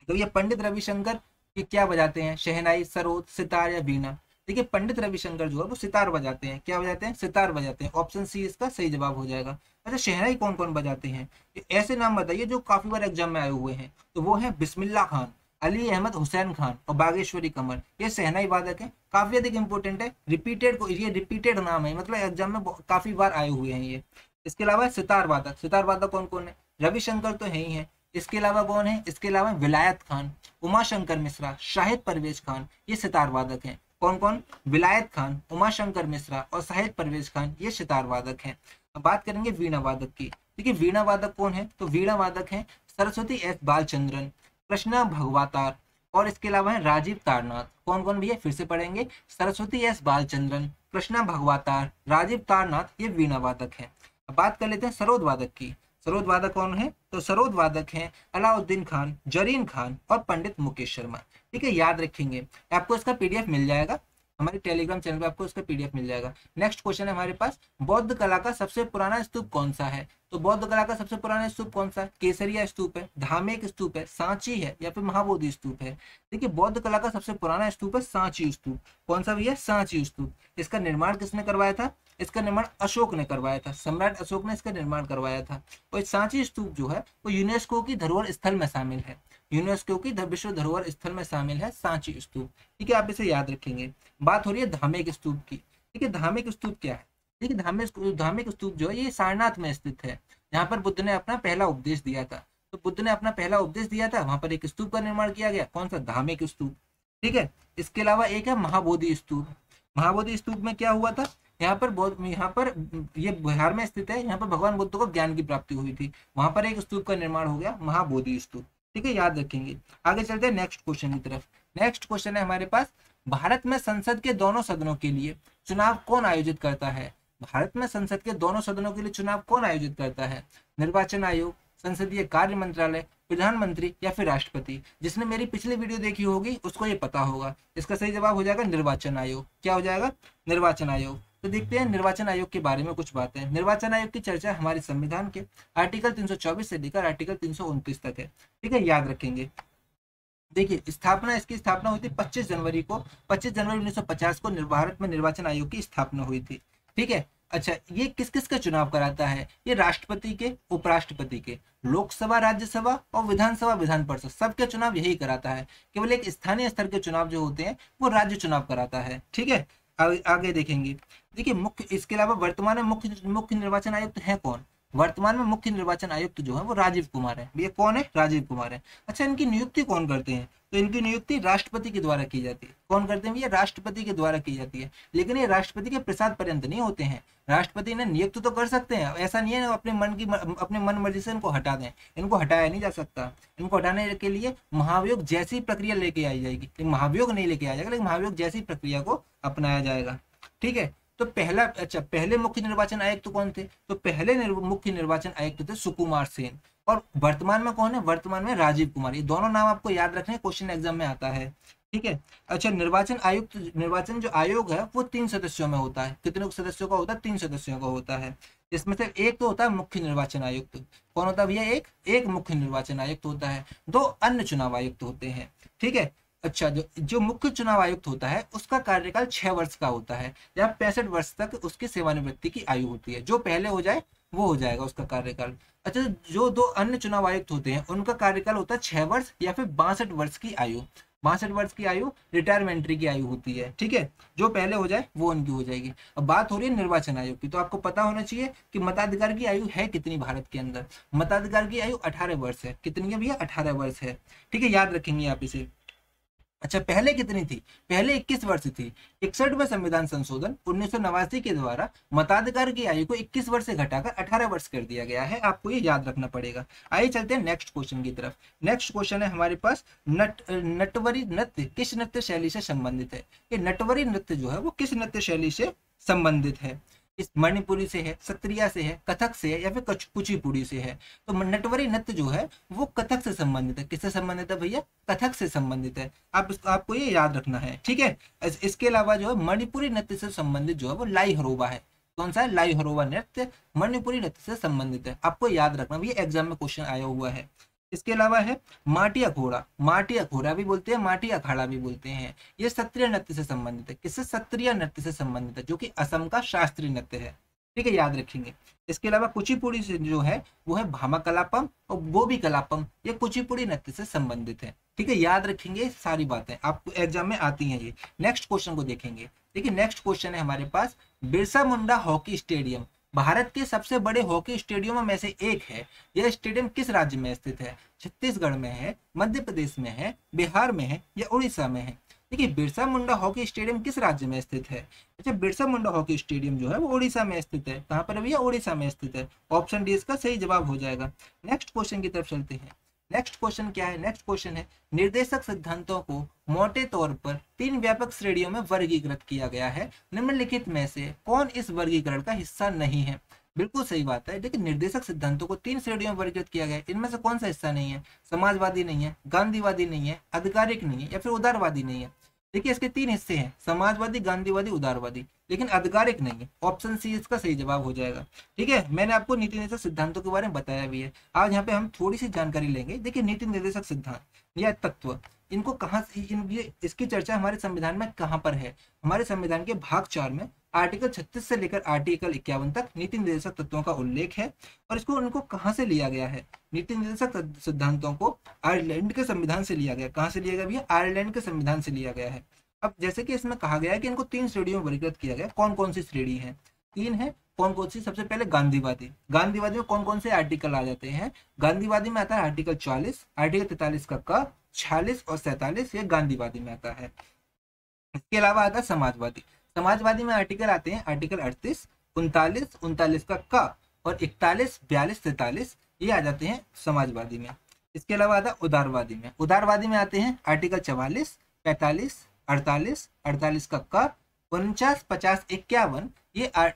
[SPEAKER 1] तो ये पंडित रविशंकर ये क्या बजाते हैं, शहनाई, सरोद, सितार या बीना। देखिए पंडित रविशंकर जो है वो सितार बजाते हैं। क्या बजाते हैं, सितार बजाते हैं। ऑप्शन सी इसका सही जवाब हो जाएगा। अच्छा, शहनाई कौन कौन बजाते हैं, ऐसे नाम बताइए जो काफी बार एग्जाम में आए हुए हैं। तो वो है बिस्मिल्लाह खान, अली अहमद हुसैन खान और बागेश्वरी कमर, ये शहनाई वादक है। काफी अधिक इंपॉर्टेंट है, रिपीटेड को ये रिपीटेड नाम है, मतलब एग्जाम में काफी बार आए हुए हैं ये। इसके अलावा सितार वादक, सितार वादक कौन कौन है, रविशंकर तो है ही है, इसके अलावा कौन है, इसके अलावा विलायत खान, उमाशंकर मिश्रा, शाहिद परवेज खान, ये सितार वादक हैं। कौन कौन, विलायत खान, उमाशंकर मिश्रा और शाहिद परवेज खान, ये सितार वादक हैं। अब बात करेंगे वीणा वादक की। देखिए वीणा वादक कौन है, तो वीणा वादक है सरस्वती एस बालचंद्रन, कृष्णा भगवातार और इसके अलावा है राजीव तारनाथ। कौन कौन भी है, फिर से पढ़ेंगे, सरस्वती एस बालचंद्रन, कृष्णा भगवातार, राजीव तारनाथ, ये वीणा वादक है। अब बात कर लेते हैं सरोद वादक की। सरोद वादक कौन है, तो सरोद वादक हैं अलाउद्दीन खान, जरीन खान और पंडित मुकेश शर्मा। ठीक है, याद रखेंगे। आपको इसका पीडीएफ मिल जाएगा हमारे टेलीग्राम चैनल पे, आपको इसका पीडीएफ मिल जाएगा। नेक्स्ट क्वेश्चन है हमारे पास, बौद्ध कला का सबसे पुराना स्तूप कौन सा है। तो बौद्ध कला का सबसे पुराना स्तूप कौन सा है, केसरिया स्तूप है, धामेक स्तूप है, सांची है या फिर महाबोधि स्तूप है। देखिए बौद्ध कला का सबसे पुराना स्तूप है सांची स्तूप। कौन सा भी है, सांची स्तूप। इसका निर्माण किसने करवाया था, इसका निर्माण अशोक ने करवाया था, सम्राट अशोक ने इसका निर्माण करवाया था। और सांची स्तूप जो है वो यूनेस्को की धरोहर स्थल में शामिल है, यूनेस्को की विश्व धरोहर स्थल में शामिल है सांची स्तूप। ठीक है, आप इसे याद रखेंगे। बात हो रही है धामेक स्तूप की। ठीक है, धामेक स्तूप क्या है, देखिए धामेक स्तूप जो है ये सारनाथ में स्थित है, जहाँ पर बुद्ध ने अपना पहला उपदेश दिया था। तो बुद्ध ने अपना पहला उपदेश दिया था, वहां पर एक स्तूप का निर्माण किया गया, कौन सा, धामेक स्तूप। ठीक है, इसके अलावा एक है महाबोधि स्तूप। महाबोधि स्तूप में क्या हुआ था, यहाँ पर ये बिहार में स्थित है, यहाँ पर भगवान बुद्ध को ज्ञान की प्राप्ति हुई थी, वहां पर एक स्तूप का निर्माण हो गया, महाबोधि स्तूप। ठीक है, याद रखेंगे। आगे चलते हैं नेक्स्ट क्वेश्चन की तरफ। नेक्स्ट क्वेश्चन है हमारे पास, भारत में संसद के दोनों सदनों के लिए चुनाव कौन आयोजित करता है। भारत में संसद के दोनों सदनों के लिए चुनाव कौन आयोजित करता है, निर्वाचन आयोग, संसदीय कार्य मंत्रालय, प्रधानमंत्री या फिर राष्ट्रपति। जिसने मेरी पिछली वीडियो देखी होगी उसको ये पता होगा। इसका सही जवाब हो जाएगा निर्वाचन आयोग। क्या हो जाएगा, निर्वाचन आयोग। तो देखते हैं निर्वाचन आयोग के बारे में कुछ बातें। निर्वाचन आयोग की चर्चा हमारे संविधान के आर्टिकल 324 से लेकर आर्टिकल 329 तक है। ठीक है, याद रखेंगे। देखिए इसकी स्थापना हुई थी 25 जनवरी 1950 को भारत में निर्वाचन आयोग की स्थापना हुई थी। ठीक है, अच्छा ये किस किस का चुनाव कराता है, ये राष्ट्रपति के, उपराष्ट्रपति के, लोकसभा, राज्यसभा और विधानसभा, विधान परिषद, सबके चुनाव यही कराता है। केवल एक स्थानीय स्तर के चुनाव जो होते हैं वो राज्य चुनाव कराता है। ठीक है, आगे देखेंगे। देखिए इसके अलावा वर्तमान में मुख्य निर्वाचन आयुक्त है कौन, वर्तमान में मुख्य निर्वाचन आयुक्त जो है वो राजीव कुमार है। ये कौन है, राजीव कुमार है। अच्छा इनकी नियुक्ति कौन करते हैं, तो इनकी नियुक्ति राष्ट्रपति के द्वारा की जाती है। कौन करते हैं, ये राष्ट्रपति के द्वारा की जाती है। लेकिन ये राष्ट्रपति के प्रसाद पर्यंत नहीं होते हैं। राष्ट्रपति ने नियुक्त तो कर सकते हैं, ऐसा नहीं है अपने मन मर्जी से इनको हटा दें, इनको हटाया नहीं जा सकता। इनको हटाने के लिए महाभियोग जैसी प्रक्रिया लेके आई जाएगी, महाभियोग नहीं लेके आया जाएगा, लेकिन महाभियोग जैसी प्रक्रिया को अपनाया जाएगा। ठीक है, तो पहले मुख्य निर्वाचन आयुक्त तो कौन थे, तो पहले मुख्य निर्वाचन आयुक्त थे सुकुमार सेन। और वर्तमान में कौन है, वर्तमान में राजीव कुमार। ये दोनों नाम आपको याद रखने, क्वेश्चन एग्जाम में आता है। ठीक है, अच्छा निर्वाचन जो आयोग है वो 3 सदस्यों में होता है। कितने सदस्यों का होता है, 3 सदस्यों का होता है। इसमें से एक तो होता है मुख्य निर्वाचन आयुक्त। कौन होता है भैया, एक मुख्य निर्वाचन आयुक्त होता है, 2 अन्य चुनाव आयुक्त होते हैं। ठीक है, अच्छा जो मुख्य चुनाव आयुक्त होता है उसका कार्यकाल 6 वर्ष का होता है, या 65 वर्ष तक उसकी सेवानिवृत्ति की आयु होती है। जो पहले हो जाए वो हो जाएगा उसका कार्यकाल। अच्छा जो 2 अन्य चुनाव आयुक्त होते हैं उनका कार्यकाल होता है 6 वर्ष या फिर 62 वर्ष की आयु। 62 वर्ष की आयु रिटायरमेंट्री की आयु होती है। ठीक है, जो पहले हो जाए वो उनकी हो जाएगी। अब बात हो रही है निर्वाचन आयोग की, तो आपको पता होना चाहिए कि मताधिकार की आयु है कितनी भारत के अंदर। मताधिकार की आयु 18 वर्ष है। कितनी है भैया, 18 वर्ष है। ठीक है, याद रखेंगे आप इसे। अच्छा, पहले कितनी थी? पहले 21 वर्ष थी। 61वें संविधान संशोधन 1989 के द्वारा मताधिकार की आयु को 21 वर्ष से घटाकर 18 वर्ष कर दिया गया है, आपको ये याद रखना पड़ेगा। आइए चलते हैं नेक्स्ट क्वेश्चन की तरफ। नेक्स्ट क्वेश्चन है हमारे पास, नटवरी नृत्य किस नृत्य शैली से संबंधित है? ये नटवरी नृत्य जो है वो किस नृत्य शैली से संबंधित है? इस मणिपुरी से है, सत्रिया से है, कथक से है, या फिर कुचिपुड़ी से है? तो नटवरी नृत्य जो है वो कथक से संबंधित है। किससे संबंधित है भैया? कथक से संबंधित है। आपको ये याद रखना है, ठीक है। इसके अलावा जो है मणिपुरी नृत्य से संबंधित जो है वो लाई हरोबा है। कौन सा है? लाई हरोबा नृत्य मणिपुरी नृत्य से संबंधित है, आपको याद रखना, ये एग्जाम में क्वेश्चन आया हुआ है। इसके अलावा है माटी अखोड़ा, माटी अखोड़ा भी बोलते हैं, माटी अखाड़ा भी बोलते हैं। ये सत्रिय नृत्य से संबंधित है। किससे? सत्रिय नृत्य से संबंधित है, जो कि असम का शास्त्रीय नृत्य है, ठीक है, याद रखेंगे। इसके अलावा कुचिपुड़ी से जो है वो है भामा कलापम और गोबी कलापम, ये कुचिपुड़ी नृत्य से संबंधित है, ठीक है, याद रखेंगे। सारी बातें आपको एग्जाम में आती हैं ये। नेक्स्ट क्वेश्चन को देखेंगे। देखिए नेक्स्ट क्वेश्चन है हमारे पास, बिरसा मुंडा हॉकी स्टेडियम भारत के सबसे बड़े हॉकी स्टेडियमों में से एक है। यह स्टेडियम किस राज्य में स्थित है? छत्तीसगढ़ में है, मध्य प्रदेश में है, बिहार में है, या उड़ीसा में है? देखिए बिरसा मुंडा हॉकी स्टेडियम किस राज्य में स्थित है? अच्छा, बिरसा मुंडा हॉकी स्टेडियम जो है वो उड़ीसा में स्थित है। कहाँ पर भैया? उड़ीसा में स्थित है। ऑप्शन डी इसका सही जवाब हो जाएगा। नेक्स्ट क्वेश्चन की तरफ चलते हैं। नेक्स्ट क्वेश्चन क्या है? नेक्स्ट क्वेश्चन है, निर्देशक सिद्धांतों को मोटे तौर पर 3 व्यापक श्रेणियों में वर्गीकृत किया गया है। निम्नलिखित में से कौन इस वर्गीकरण का हिस्सा नहीं है? बिल्कुल सही बात है। लेकिन निर्देशक सिद्धांतों को 3 श्रेणियों में वर्गीकृत किया गया है, इनमें से कौन सा हिस्सा नहीं है? समाजवादी नहीं है, गांधीवादी नहीं है, आधिकारिक नहीं है, या फिर उदारवादी नहीं है? देखिए इसके 3 हिस्से हैं, समाजवादी, गांधीवादी, उदारवादी, लेकिन आधिकारिक नहीं है। ऑप्शन सी इसका सही जवाब हो जाएगा, ठीक है। मैंने आपको नीति निर्देशक सिद्धांतों के बारे में बताया भी है। आज यहाँ पे हम थोड़ी सी जानकारी लेंगे। देखिए नीति निर्देशक सिद्धांत या तत्व, इनको कहाँ ये इसकी चर्चा हमारे संविधान में कहाँ पर है? हमारे संविधान के भाग 4 में आर्टिकल 36 से लेकर आर्टिकल 51 तक नीति निर्देशक तत्वों का उल्लेख है। और इसको उनको कहाँ से लिया गया है? नीति निर्देशक सिद्धांतों को आयरलैंड के संविधान से लिया गया। कहाँ से लिया गया भैया? आयरलैंड के संविधान से लिया गया है। अब जैसे कि इसमें कहा गया है कि इनको 3 श्रेणियों में वर्गीकृत किया गया। कौन कौन सी श्रेणी है? 3 है। कौन कौन सी? सबसे पहले गांधीवादी। गांधीवादी में कौन कौन से आर्टिकल आ जाते हैं? गांधीवादी में आता है आर्टिकल 40, आर्टिकल 43 का 46 और 47, ये गांधीवादी में आता है। इसके अलावा आता है समाजवादी। समाजवादी में आर्टिकल आते हैं आर्टिकल 38, 39, 39 का और 41, 42, 43, ये आ जाते हैं समाजवादी में। इसके अलावा आता है उदारवादी में। उदारवादी में आते हैं आर्टिकल 44, 45, 48, 48 का 49, 50, 51,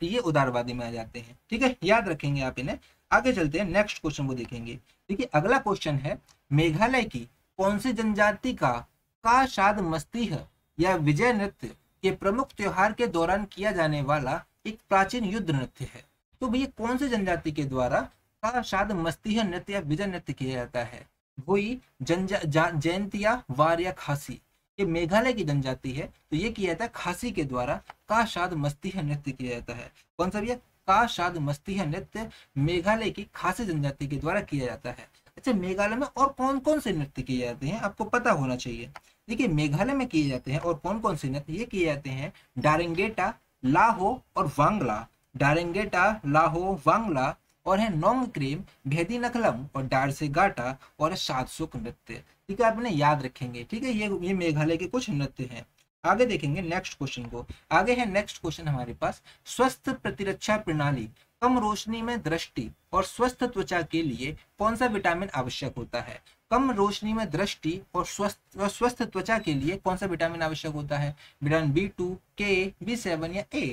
[SPEAKER 1] ये उदारवादी में आ जाते हैं, ठीक है, याद रखेंगे आप इन्हें। आगे चलते हैं, नेक्स्ट क्वेश्चन को देखेंगे। देखिए अगला क्वेश्चन है, मेघालय की कौन सी जनजाति का शाद मस्तीह या विजय नृत्य के प्रमुख त्योहार के दौरान किया जाने वाला एक प्राचीन युद्ध नृत्य है? तो भैया कौन से जनजाति के द्वारा का शाद मस्तीह नृत्य या विजय नृत्य किया जाता है? वही जयंतिया वार या खासी, ये मेघालय की जनजाति है, तो ये किया जाता है खासी के द्वारा का शाद मस्तीह नृत्य किया जाता है। कौन सा भैया? का शाद मस्तीह नृत्य मेघालय की खासी जनजाति के द्वारा किया जाता है। अच्छा, मेघालय में और कौन कौन से नृत्य किए जाते हैं आपको पता होना चाहिए। देखिए मेघालय में किए जाते हैं और कौन कौन से नृत्य ये किए जाते हैं, डारेंगेटा, लाहो और वांगला। डारेंगेटा, लाहो, वांगला और है नोंगक्रेम, भेदी नकलम और डार से गाटा और शादसुक नृत्य, ठीक है, आपने याद रखेंगे, ठीक है। ये मेघालय के कुछ नृत्य हैं। आगे देखेंगे नेक्स्ट क्वेश्चन को। आगे है नेक्स्ट क्वेश्चन हमारे पास, स्वस्थ प्रतिरक्षा प्रणाली, कम रोशनी में दृष्टि और स्वस्थ त्वचा के लिए कौन सा विटामिन आवश्यक होता है? कम रोशनी में दृष्टि और स्वस्थ त्वचा के लिए कौन सा विटामिन आवश्यक होता है? विटामिन B2, K, B7 या A?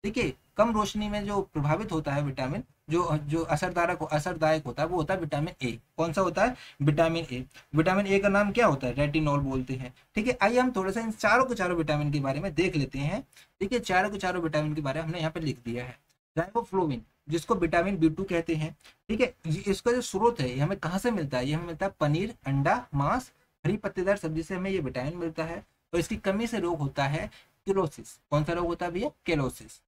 [SPEAKER 1] देखिए कम रोशनी में जो प्रभावित होता है विटामिन, जो असरदायक होता है, वो होता है विटामिन ए। कौन सा होता है? Vitamin A. विटामिन ए का नाम क्या होता है? रेटिनॉल बोलते हैं, ठीक है। आइए हम थोड़ा सा इन चारों के चारों विटामिन के बारे में देख लेते हैं। देखिए चारों के चारों विटामिन के बारे में हमने यहाँ पे लिख दिया है। राइबोफ्लोविन, जिसको विटामिन B2 कहते हैं, ठीक है, इसका जो स्रोत है ये हमें कहाँ से मिलता है? ये हमें मिलता है पनीर, अंडा, मांस, हरी पत्तेदार सब्जी से हमें ये विटामिन मिलता है। और इसकी कमी से रोग होता है केलोसिस। कौन सा रोग होता है भैया? केलोसिस।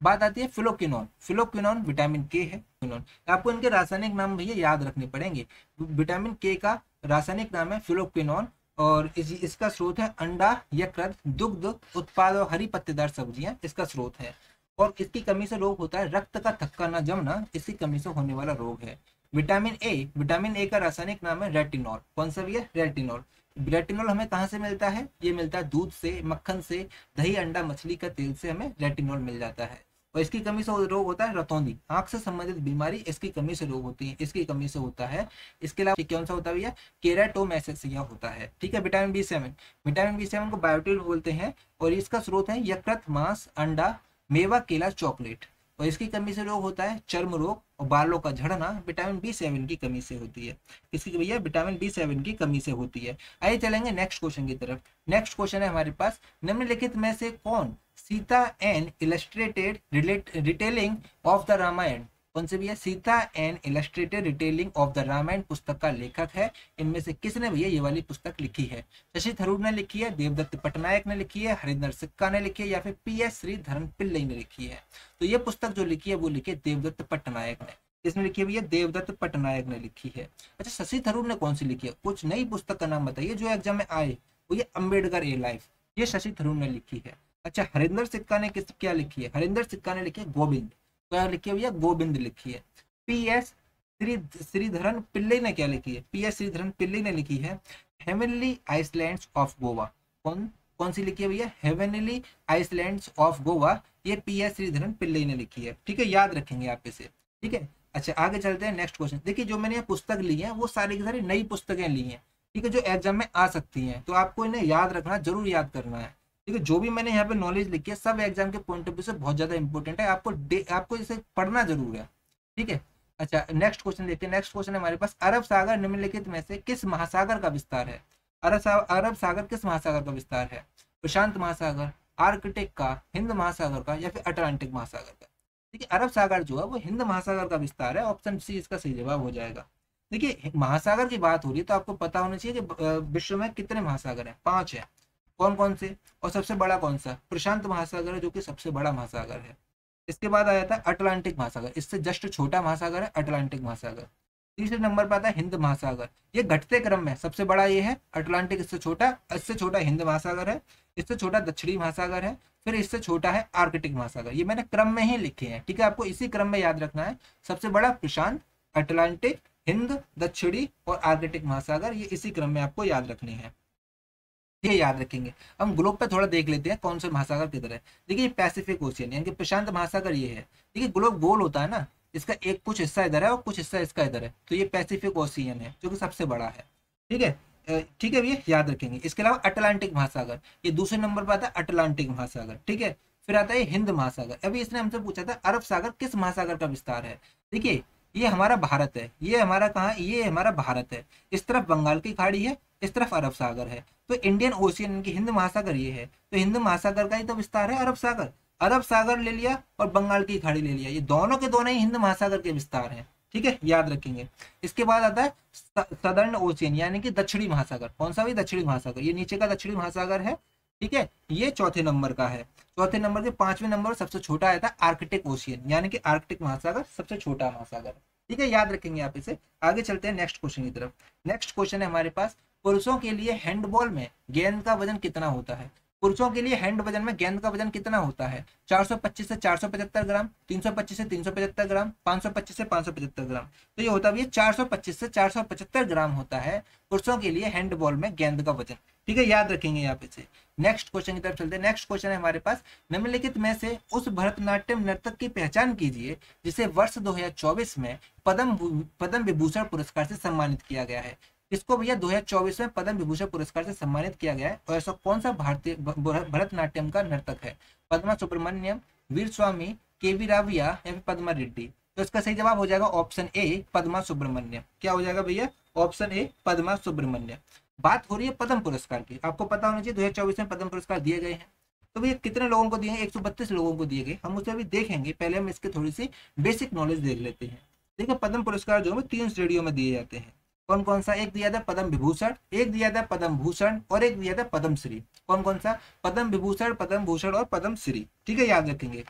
[SPEAKER 1] बात आती है फिलोक्विनोन। फिलोक्विनोन विटामिन के है। आपको इनके रासायनिक नाम भैया याद रखने पड़ेंगे। विटामिन के का रासायनिक नाम है फिलोक्विनोन और इसका स्रोत है अंडा, यकृत, दुग्ध उत्पाद और हरी पत्तेदार सब्जियां इसका स्रोत है। और इसकी कमी से रोग होता है रक्त का थक्का न जमना, इसकी कमी से होने वाला रोग है। विटामिन ए का रासायनिक नाम है रेटिनॉल। कौन सा भैया? रेटिनॉल। रेटिनॉल हमें कहाँ से मिलता है? ये मिलता है दूध से, मक्खन से, दही, अंडा, मछली का तेल से हमें रेटिनॉल मिल जाता है। और इसकी कमी से रोग होता है रतौंधी, आंख से संबंधित बीमारी इसकी कमी से रोग होती है, इसकी कमी से होता है। इसके अलावा कौन सा होता है भैया? केराटोमेसेसिया होता है। ठीक है, विटामिन बी 7, विटामिन बी 7 को बायोटिन बोलते हैं और इसका स्रोत है यकृत, मांस, अंडा, मेवा, केला, चॉकलेट। और इसकी कमी से रोग होता है चर्म रोग और बालों का झड़ना, विटामिन बी 7 की कमी से होती है। किसकी भैया? विटामिन बी 7 की कमी से होती है। आइए चलेंगे नेक्स्ट क्वेश्चन की तरफ। नेक्स्ट क्वेश्चन है हमारे पास, निम्नलिखित में से कौन Sita an illustrated retelling of the Ramayana, कौन से भैया? Sita an illustrated retelling of the Ramayana पुस्तक का लेखक है? इनमें से किसने भैया ये वाली पुस्तक लिखी है? शशि थरूर ने लिखी है, देवदत्त पटनायक ने लिखी है, हरिंदर सिक्का ने लिखी है, या फिर PS श्रीधरन पिल्लई ने लिखी है? तो ये पुस्तक जो लिखी है वो लिखी है देवदत्त पटनायक ने। किसने लिखी है भैया? देवदत्त पटनायक ने लिखी है। अच्छा, शशि थरूर ने कौन सी लिखी है? कुछ नई पुस्तक का नाम बताइए जो एग्जाम में आए। वो ये अम्बेडकर ए लाइफ, ये शशि थरूर ने लिखी है। अच्छा, हरिंदर सिक्का ने क्या लिखी है? हरिंदर सिक्का ने लिखी है गोविंद। क्या लिखी है भैया? गोविंद लिखी है। PS श्रीधरन पिल्लई ने क्या लिखी है? PS श्रीधरन पिल्लई ने लिखी है हेवनली आइसलैंड्स ऑफ गोवा। कौन सी लिखी है भैया? हेवनली आइसलैंड्स ऑफ गोवा, ये PS श्रीधरन पिल्लई ने लिखी है। ठीक है, याद रखेंगे आप इसे। ठीक है, अच्छा आगे चलते हैं नेक्स्ट क्वेश्चन। देखिए जो मैंने ये पुस्तक ली है वो सारी की सारी नई पुस्तकें ली हैं। ठीक है, जो एग्जाम में आ सकती हैं, तो आपको इन्हें याद रखना, जरूर याद करना है। ठीक है, जो भी मैंने यहाँ पे नॉलेज लिखी है सब एग्जाम के पॉइंट ऑफ व्यू से बहुत ज्यादा इंपॉर्टेंट है, आपको इसे पढ़ना जरूर है। ठीक है, अच्छा नेक्स्ट क्वेश्चन देखते हैं। नेक्स्ट क्वेश्चन है हमारे पास, अरब सागर निम्नलिखित में से किस महासागर का विस्तार है? अरब सागर किस महासागर का विस्तार है? प्रशांत महासागर, आर्कटिक का, हिंद महासागर का, या फिर अटलांटिक महासागर का? देखिए अरब सागर जो है वो हिंद महासागर का विस्तार है, ऑप्शन सी इसका सही जवाब हो जाएगा। देखिए महासागर की बात हो रही है तो आपको पता होना चाहिए कि विश्व में कितने महासागर हैं? 5 है। कौन कौन से? और सबसे बड़ा कौन सा? प्रशांत महासागर है, जो कि सबसे बड़ा महासागर है। इसके बाद आ जाता है अटलांटिक महासागर, इससे जस्ट छोटा महासागर है अटलांटिक महासागर। तीसरे नंबर पर आता है हिंद महासागर, ये घटते क्रम में, सबसे बड़ा ये है अटलांटिक, इससे छोटा हिंद महासागर है, इससे छोटा दक्षिणी महासागर है, फिर इससे छोटा है आर्कटिक महासागर। ये मैंने क्रम में ही लिखे हैं। ठीक है, आपको इसी क्रम में याद रखना है। सबसे बड़ा प्रशांत, अटलांटिक, हिंद, दक्षिणी और आर्कटिक महासागर, ये इसी क्रम में आपको याद रखनी है। ये याद रखेंगे। हम ग्लोब पे थोड़ा देख लेते हैं कौन से महासागर किधर है। देखिए पैसिफिक ओशियन यानी कि प्रशांत महासागर ये है। देखिए ग्लोब गोल होता है ना, इसका एक कुछ हिस्सा इधर है और कुछ हिस्सा इसका इधर है, तो ये पैसिफिक ओशियन है जो कि सबसे बड़ा है। ठीक है, ठीक है भैया, याद रखेंगे। इसके अलावा अटलांटिक महासागर, ये दूसरे नंबर पर आता है अटलांटिक महासागर। ठीक है, फिर आता है हिंद महासागर। अभी इसने हमसे पूछा था अरब सागर किस महासागर का विस्तार है। देखिए ये हमारा भारत है, ये हमारा कहाँ, ये हमारा भारत है। इस तरफ बंगाल की खाड़ी है, इस तरफ अरब सागर है, तो इंडियन ओशियन की हिंद महासागर ये है, तो हिंद महासागर का ही तो विस्तार है अरब सागर। अरब सागर ले लिया और बंगाल की खाड़ी ले लिया, ये दोनों के दोनों ही हिंद महासागर के विस्तार हैं। ठीक है, याद रखेंगे। इसके बाद आता है सदर्न ओशियन यानी कि दक्षिणी महासागर। कौन सा भी? दक्षिणी महासागर, ये नीचे का दक्षिणी महासागर है। ठीक है, ये चौथे नंबर का है। चौथे नंबर के 5वें नंबर सबसे छोटा आया था आर्कटिक ओशियन यानी कि आर्कटिक महासागर, सबसे छोटा महासागर। ठीक है, याद रखेंगे आप इसे। आगे चलते हैं नेक्स्ट क्वेश्चन की तरफ। नेक्स्ट क्वेश्चन है हमारे पास, पुरुषों के लिए हैंडबॉल में गेंद का वजन कितना होता है? पुरुषों के लिए हैंड वजन में गेंद का वजन कितना होता है? 425 से 475 ग्राम, 325 से 375 ग्राम, 525 से 575 ग्राम। तो ये होता है 425 से 475 ग्राम होता है पुरुषों के लिए हैंडबॉल में गेंद का वजन। ठीक है, याद रखेंगे आप इसे। नेक्स्ट क्वेश्चन की तरफ चलते हैं। नेक्स्ट क्वेश्चन है हमारे पास, निम्नलिखित में से उस भरतनाट्यम नर्तक की पहचान कीजिए जिसे वर्ष 2024 में पद्म विभूषण पुरस्कार से सम्मानित किया गया है। इसको भैया 2024 में पद्म विभूषण पुरस्कार से सम्मानित किया गया है। और ऐसा कौन सा भारतीय भरतनाट्यम का नर्तक है? पद्मा सुब्रमण्यम, वीर स्वामी, KV राव या फिर पद्मा रेड्डी? तो इसका सही जवाब हो जाएगा ऑप्शन ए, पद्मा सुब्रमण्यम। क्या हो जाएगा भैया? Option A, Padma Subramaniam. बात हो रही है पद्म पुरस्कार की, आपको पता होना चाहिए 2024 में पद्म पुरस्कार दिए गए हैं। तो भैया कितने लोगों को दिए हैं? 132 लोगों को दिए गए। हम उसे अभी देखेंगे, पहले हम इसके थोड़ी सी बेसिक नॉलेज देख लेते हैं। देखिए पद्म पुरस्कार जो है 3 श्रेणियों में दिए जाते हैं। कौन कौन सा? एक दिया था पद्म विभूषण, एक दिया था पद्म भूषण और एक दिया था पद्मश्री। कौन कौन सा? पद्म विभूषण, पद्म भूषण और पद्मश्री। ठीक है, याद रखेंगे।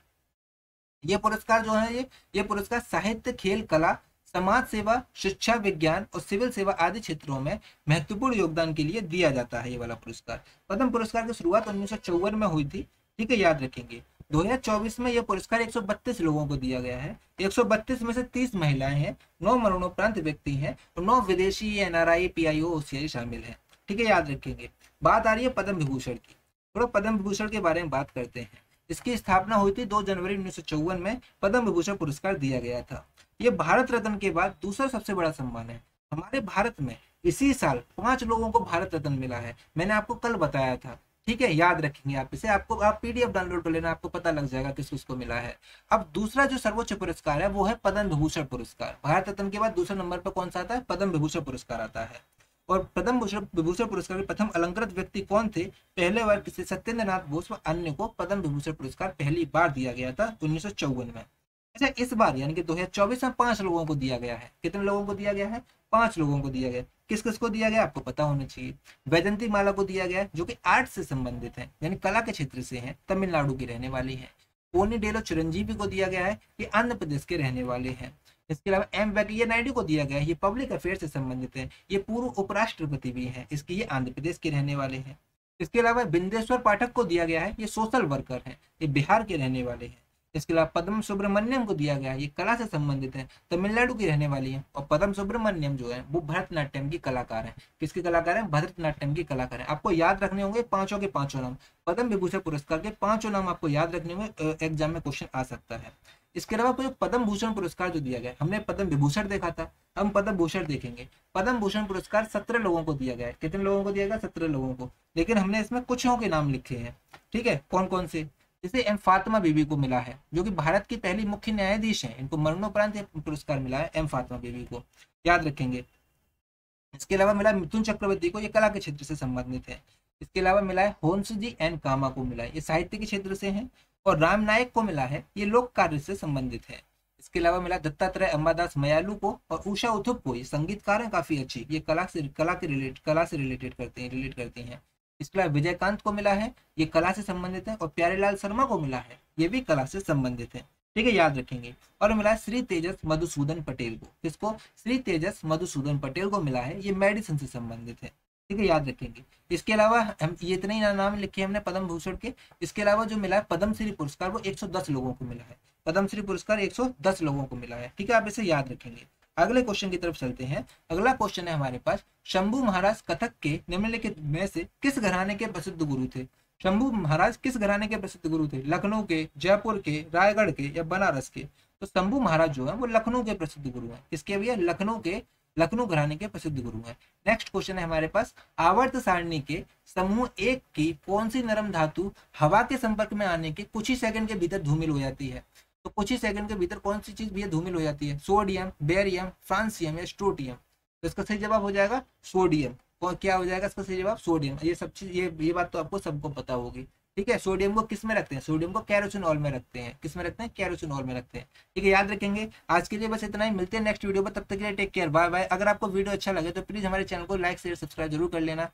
[SPEAKER 1] ये पुरस्कार जो है ये पुरस्कार साहित्य, खेल, कला, समाज सेवा, शिक्षा, विज्ञान और सिविल सेवा आदि क्षेत्रों में महत्वपूर्ण योगदान के लिए दिया जाता है। ये वाला पुरस्कार, पद्म पुरस्कार की शुरुआत 1954 में हुई थी। ठीक है, याद रखेंगे। 2024 में यह पुरस्कार 132 लोगों को दिया गया है। 132 में से 30 महिलाएं हैं, 9 मरणोपरांत व्यक्ति हैं और 9 विदेशी NRI, PIO, OCI शामिल हैं। ठीक है, याद रखेंगे। बात आ रही है पद्म विभूषण की, थोड़ा पद्म विभूषण के बारे में बात करते हैं। इसकी स्थापना हुई थी 2 जनवरी 1954 में, पद्म विभूषण पुरस्कार दिया गया था। ये भारत रत्न के बाद दूसरा सबसे बड़ा सम्मान है। हमारे भारत में इसी साल 5 लोगों को भारत रत्न मिला है, मैंने आपको कल बताया था। ठीक है, याद रखेंगे आप इसे, आपको आप पीडीएफ डाउनलोड कर लेना, आपको पता लग जाएगा किस किसको मिला है। अब दूसरा जो सर्वोच्च पुरस्कार है वो है पद्म विभूषण पुरस्कार। भारत रत्न के बाद दूसरे नंबर पर कौन सा आता है? पद्म विभूषण पुरस्कार आता है। और पद्म विभूषण पुरस्कार के प्रथम अलंकृत व्यक्ति कौन थे? पहले बार किसी सत्येंद्र नाथ बोस व अन्य को पद्म विभूषण पुरस्कार पहली बार दिया गया था 1954 में। अच्छा, इस बार यानी कि 2024 में 5 लोगों को दिया गया है। कितने लोगों को दिया गया है? 5 लोगों को दिया गया। किस किस को दिया गया आपको पता होना चाहिए। वैजंती माला को दिया गया जो कि आर्ट से संबंधित है, यानी कला के क्षेत्र से है, तमिलनाडु की रहने वाली है। पोनी डेलो चिरंजीवी को दिया गया है, ये आंध्र प्रदेश के रहने वाले हैं। इसके अलावा एम वेंकैया नायडू को दिया गया है, ये पब्लिक अफेयर से संबंधित है, ये पूर्व उपराष्ट्रपति भी है, इसके ये आंध्र प्रदेश के रहने वाले हैं। इसके अलावा बिंदेश्वर पाठक को दिया गया है, ये सोशल वर्कर हैं, ये बिहार के रहने वाले हैं। इसके अलावा पद्म सुब्रमण्यम को दिया गया है, ये कला से संबंधित है, तमिलनाडु की रहने वाली है। और पद्म सुब्रमण्यम जो है वो भरतनाट्यम की कलाकार है। किसकी कलाकार है? भरतनाट्यम की कलाकार है। आपको याद रखने होंगे पांचों के पांचों नाम, पद्म विभूषण पुरस्कार के 5 नाम आपको याद रखने होंगे, एग्जाम में क्वेश्चन आ सकता है। इसके अलावा जो पद्म भूषण पुरस्कार जो दिया गया, हमने पद्म विभूषण देखा था, हम पद्म भूषण देखेंगे। पद्म भूषण पुरस्कार 17 लोगों को दिया गया है। कितने लोगों को दिया गया? 17 लोगों को। लेकिन हमने इसमें कुछों के नाम लिखे हैं, ठीक है, कौन कौन से? जैसे एम फातिमा बीबी को मिला है, जो कि भारत की पहली मुख्य न्यायाधीश हैं, इनको मरणोपरांत पुरस्कार मिला है एम फातिमा बीबी को, याद रखेंगे। इसके अलावा मिला मिथुन चक्रवर्ती को, ये कला के क्षेत्र से संबंधित है। इसके अलावा मिला है होन्सजी एन कामा को मिला है, ये साहित्य के क्षेत्र से हैं। और राम नायक को मिला है, ये लोक कार्य से संबंधित है। इसके अलावा मिला दत्तात्रेय अंबादास मयालू को और उषा उथुप को, ये संगीतकार हैं काफी अच्छी, ये कला से रिलेटेड करती हैं। इसके अलावा विजयकांत को मिला है, ये कला से संबंधित है। और प्यारेलाल शर्मा को मिला है, ये भी कला से संबंधित है, ठीक है, याद रखेंगे। और मिला है श्री तेजस मधुसूदन पटेल को, किसको? श्री तेजस मधुसूदन पटेल को मिला है, ये मेडिसिन से संबंधित है, ठीक है, याद रखेंगे। इसके अलावा हम ये इतने ही नाम लिखे हमने पद्म भूषण के। इसके अलावा जो मिला है पद्मश्री पुरस्कार, वो 110 लोगों को मिला है। पद्मश्री पुरस्कार 110 लोगों को मिला है, ठीक है, आप इसे याद रखेंगे। अगले क्वेश्चन की तरफ चलते हैं। अगला क्वेश्चन है हमारे पास, शंभू महाराज कथक के निम्नलिखित में से किस घराने के प्रसिद्ध गुरु थे? शंभू महाराज किस घराने के प्रसिद्ध गुरु थे? लखनऊ के, जयपुर के, रायगढ़ के या बनारस के? तो शंभू महाराज जो है वो लखनऊ के प्रसिद्ध गुरु हैं। किसके भैया? लखनऊ घराने के प्रसिद्ध गुरु हैं। नेक्स्ट क्वेश्चन है हमारे पास, आवर्त सारणी के समूह 1 की कौन सी नरम धातु हवा के संपर्क में आने के कुछ ही सेकंड के भीतर धूमिल हो जाती है? तो कुछ ही सेकंड के भीतर कौन सी चीज भी धूमिल हो जाती है? सोडियम, बेरियम, फ्रांसियम या स्ट्रोटियम? तो इसका सही जवाब हो जाएगा सोडियम। कौन क्या हो जाएगा इसका सही जवाब? सोडियम। ये सब चीज ये बात तो आपको सबको पता होगी, ठीक है। सोडियम को किस में रखते हैं? सोडियम को कैरोसिनॉल में रखते हैं। किस में रखते हैं? कैरोसिनॉल में रखते हैं, ठीक है, याद रखेंगे। आज के लिए बस इतना ही, मिलते हैं नेक्स्ट वीडियो पर, तब तक के लिए टेक केयर, बाय बाय। अगर आपको वीडियो अच्छा लगे तो प्लीज हमारे चैनल को लाइक शेयर सब्सक्राइब जरूर कर लेना।